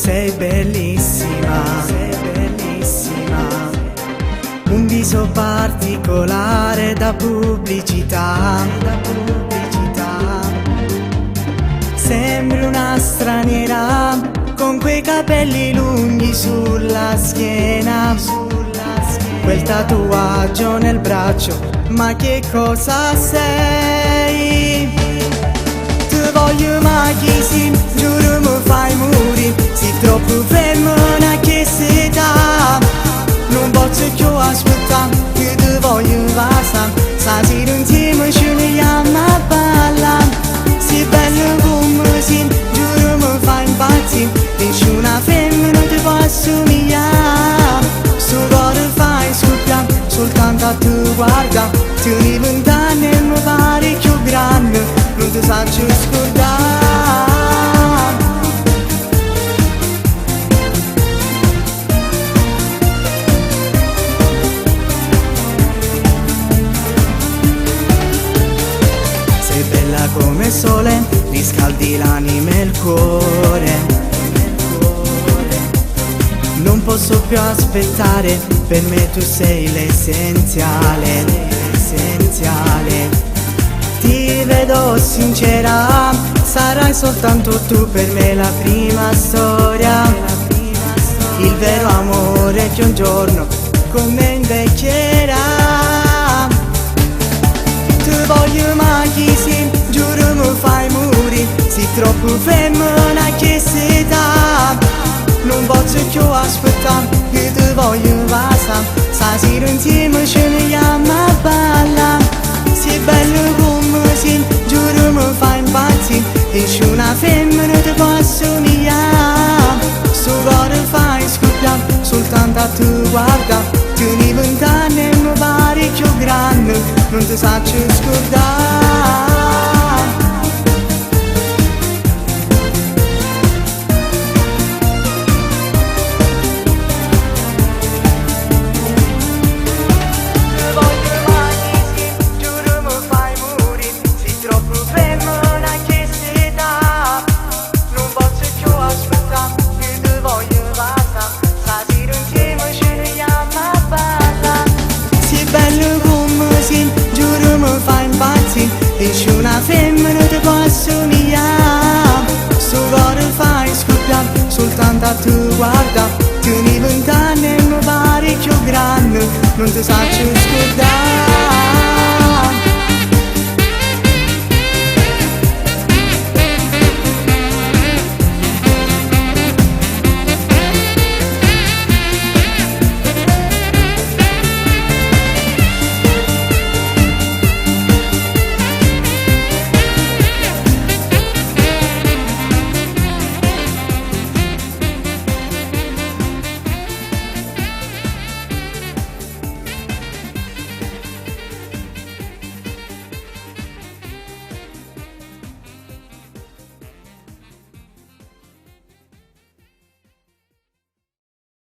sei bellissima, sei bellissima. Un viso particolare da pubblicità, da pubblicità. Sembri una straniera con quei capelli lunghi sulla schiena, sulla schiena. Quel tatuaggio nel braccio, ma che cosa sei? Ti voglio ma chi si, giuro mi fai morire. Sei troppo femmina che si dà. Non posso più aspettare, che ti voglio passare. Stasera insieme ci uniamo a ballare. Sei bella come sei, giuro mi fai impazzire. Nessuna femmina ti può assomigliare. Sto cuore fai scoppiare, soltanto a te guarda. Tieni 20 anni e mi pare più grande, non ti saccio scordare. Sei bella come il sole, riscaldi l'anima e il cuore. Non posso più aspettare, per me tu sei l'essenziale, l'essenziale. Ti vedo sincera, sarai soltanto tu per me la prima storia. Il vero amore che un giorno con me invecchierà. Ti voglio ma chi sei, giuro mi fai morire. Sei troppo femmina che si dà. Non posso più aspettare, che ti voglio passare. Stasera insieme ci uniamo a ballare. Sei bella come sei, giuro mi fai impazzire. Nessuna femmina ti può assomigliare. Sto cuore fai scoppiare, soltanto a te guarda. Tieni 20 anni e mi pare più grande, non ti saccio scordare. Giuro mi fai impazzire, nessuna femmina ti può assomigliare. Sto cuore fai scoppiare, soltanto a te guarda. Tieni 20 anni e mi pare più grande, non ti saccio scordare.